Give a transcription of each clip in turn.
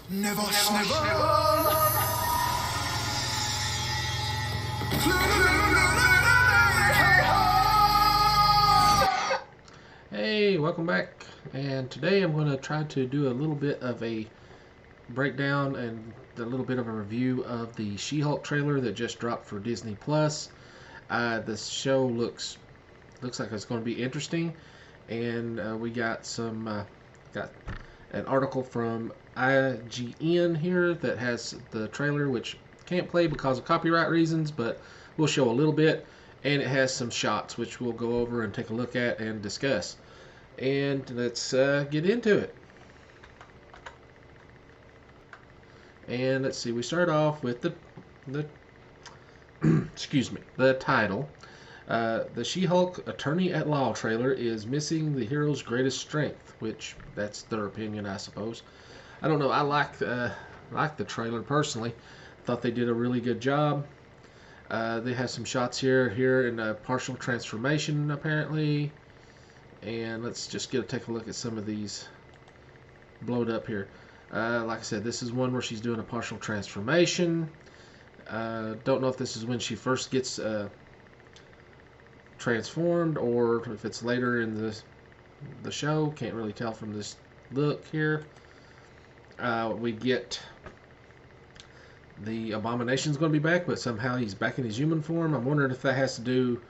Never, never. Hey, welcome back. And today I'm going to try to do a little bit of a breakdown and a little bit of a review of the She Hulk trailer that just dropped for Disney Plus. This show looks like it's going to be interesting, and we got got an article from IGN here that has the trailer, which can't play because of copyright reasons, but we'll show a little bit, and it has some shots which we'll go over and take a look at and discuss. And let's get into it. And let's see, we start off with the excuse me, the title. The She-Hulk Attorney at Law trailer is missing the hero's greatest strength, which that's their opinion, I suppose. I don't know. I like the trailer personally. Thought they did a really good job. They have some shots here in a partial transformation apparently, and let's just take a look at some of these blowed up here. Like I said, this is one where she's doing a partial transformation. Don't know if this is when she first gets transformed or if it's later in the show. Can't really tell from this look here. We get the Abomination's going to be back, but somehow he's back in his human form. I'm wondering if that has to do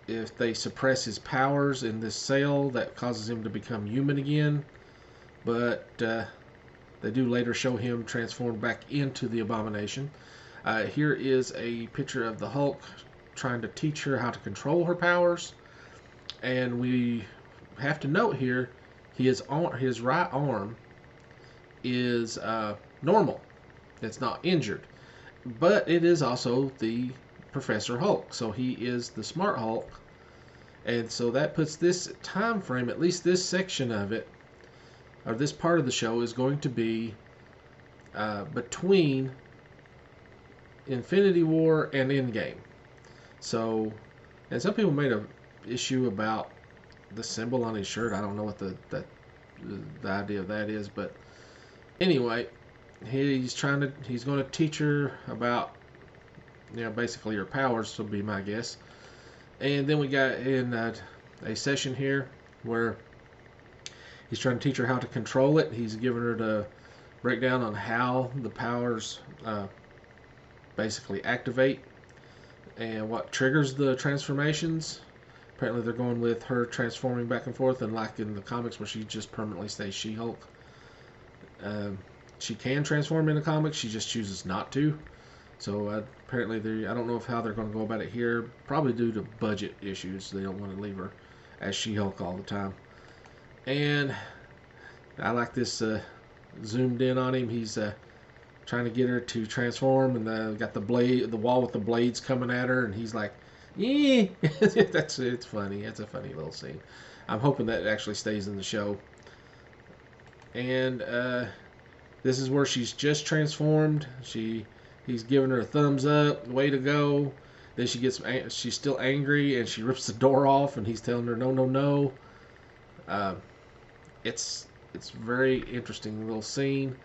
if they suppress his powers in this cell that causes him to become human again. But they do later show him transformed back into the Abomination. Here is a picture of the Hulk trying to teach her how to control her powers, and we have to note here his right arm is normal. It's not injured, but it is also the Professor Hulk, so he is the Smart Hulk, and so that puts this time frame, at least this section of it, or this part of the show, is going to be between Infinity War and Endgame. So, and some people made an issue about the symbol on his shirt. I don't know what the idea of that is, but anyway, he's going to teach her about, basically her powers will be my guess. And then we got in a session here where he's trying to teach her how to control it. He's giving her the breakdown on how the powers basically activate and what triggers the transformations. Apparently they're going with her transforming back and forth, and like in the comics where she just permanently stays She-Hulk. She can transform in the comics, she just chooses not to. So apparently I don't know how they're going to go about it here. Probably due to budget issues. They don't want to leave her as She-Hulk all the time. And I like this zoomed in on him. He's trying to get her to transform, and got the wall with the blades coming at her, and he's like, "Yeah." It's funny. It's a funny little scene. I'm hoping that actually stays in the show. And this is where she's just transformed. He's giving her a thumbs up, way to go. Then she's still angry, and she rips the door off, and he's telling her no, no, no. It's very interesting little scene.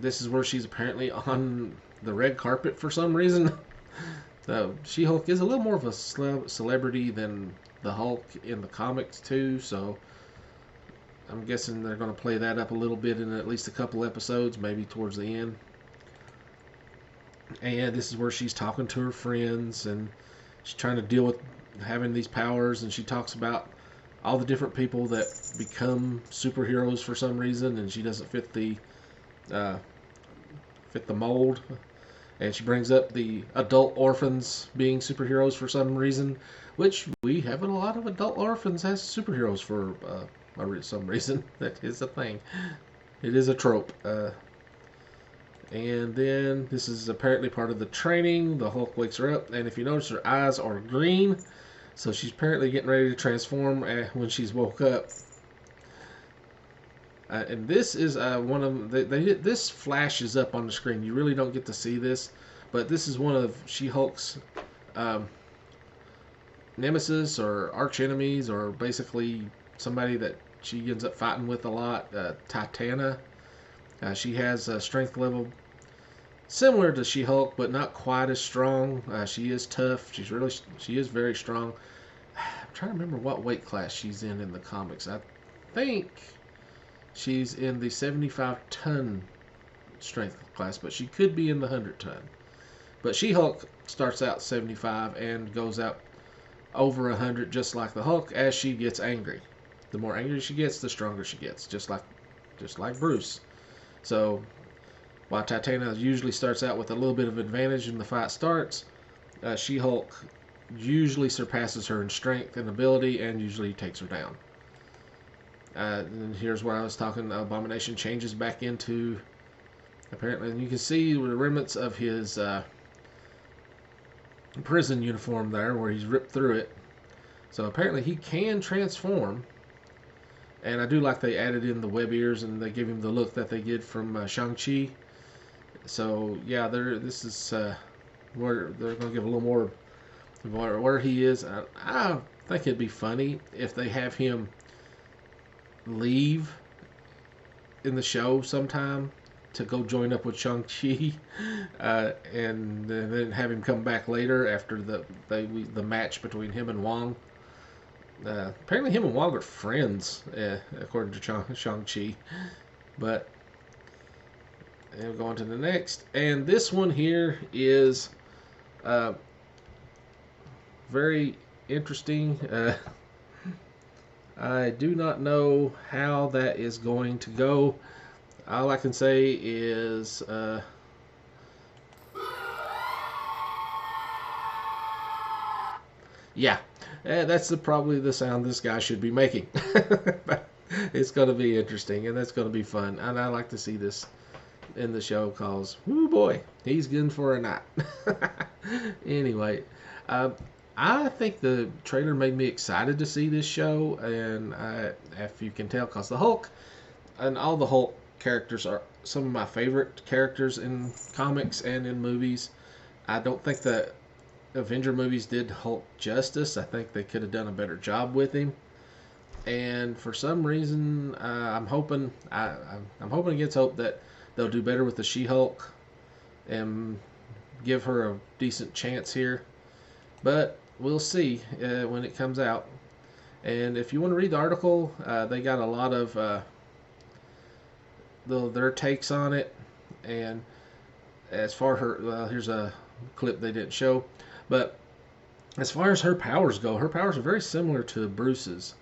This is where she's apparently on the red carpet for some reason. So She-Hulk is a little more of a celebrity than the Hulk in the comics too, so I'm guessing they're going to play that up a little bit in at least a couple episodes, maybe towards the end. And this is where she's talking to her friends, and she's trying to deal with having these powers, and she talks about all the different people that become superheroes for some reason, and she doesn't fit the mold. And she brings up the adult orphans being superheroes for some reason, which we have a lot of adult orphans as superheroes for some reason. That is a thing. It is a trope. And then this is apparently part of the training. The Hulk wakes her up, and if you notice, her eyes are green. So she's apparently getting ready to transform when she's woke up. And this is one of this flashes up on the screen. You really don't get to see this, but this is one of She-Hulk's nemesis or arch enemies, or basically somebody that she ends up fighting with a lot. Titana, She has a strength level similar to She Hulk, but not quite as strong. She is tough. She is very strong. I'm trying to remember what weight class she's in the comics. I think she's in the 75-ton strength class, but she could be in the 100-ton. But She Hulk starts out 75 and goes out over 100, just like the Hulk, as she gets angry. The more angry she gets, the stronger she gets, just like Bruce. So while Titania usually starts out with a little bit of advantage when the fight starts, She Hulk usually surpasses her in strength and ability, and usually takes her down. And here's where I was talking. Abomination changes back into, apparently, and you can see the remnants of his prison uniform there, where he's ripped through it. So apparently he can transform, and I do like they added in the web ears and they give him the look that they did from Shang-Chi. So yeah, this is where they're going to give a little more where he is. I think it'd be funny if they have him leave in the show sometime to go join up with Shang-Chi, and then have him come back later after the match between him and Wong. Apparently him and Wong are friends, according to Shang-Chi. But we'll go on to the next. And this one here is very interesting. I do not know how that is going to go. All I can say is yeah, that's probably the sound this guy should be making. It's going to be interesting, and that's going to be fun. And I like to see this in the show, cause, whoo boy, he's good for a night. Anyway, I think the trailer made me excited to see this show, and if you can tell, cause the Hulk and all the Hulk characters are some of my favorite characters in comics and in movies. I don't think the Avenger movies did Hulk justice. I think they could have done a better job with him. And for some reason, I'm hoping against hope that they'll do better with the She-Hulk and give her a decent chance here. But we'll see when it comes out. And if you want to read the article, they got a lot of their takes on it. And as far as her, here's a clip they didn't show. But as far as her powers go, her powers are very similar to Bruce's.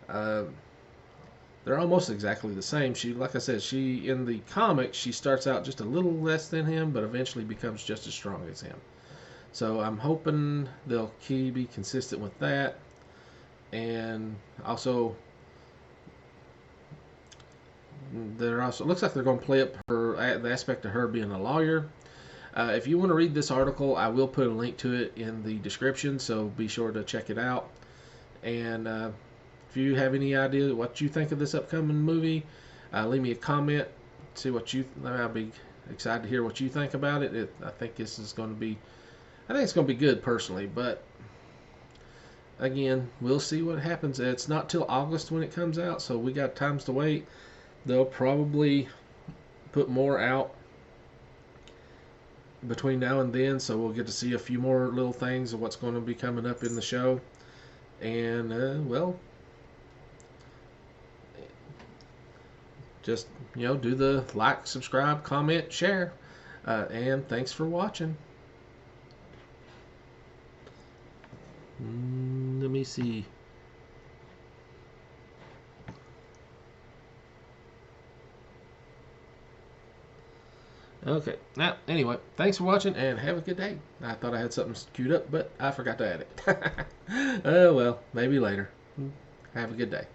They're almost exactly the same. Like I said, in the comics, she starts out just a little less than him, but eventually becomes just as strong as him. So I'm hoping they'll be consistent with that. And also, it looks like they're going to play up the aspect of her being a lawyer. If you want to read this article, I will put a link to it in the description, so be sure to check it out. And if you have any idea what you think of this upcoming movie, leave me a comment. See what I'll be excited to hear what you think about it. I think it's going to be good personally, but again, we'll see what happens. It's not till August when it comes out, so we got times to wait. They'll probably put more out between now and then, so we'll get to see a few more little things of what's going to be coming up in the show. And well, just do the like, subscribe, comment, share, and thanks for watching. Let me see. Okay. Now, anyway, thanks for watching and have a good day. I thought I had something queued up, but I forgot to add it. Oh, well, maybe later. Have a good day.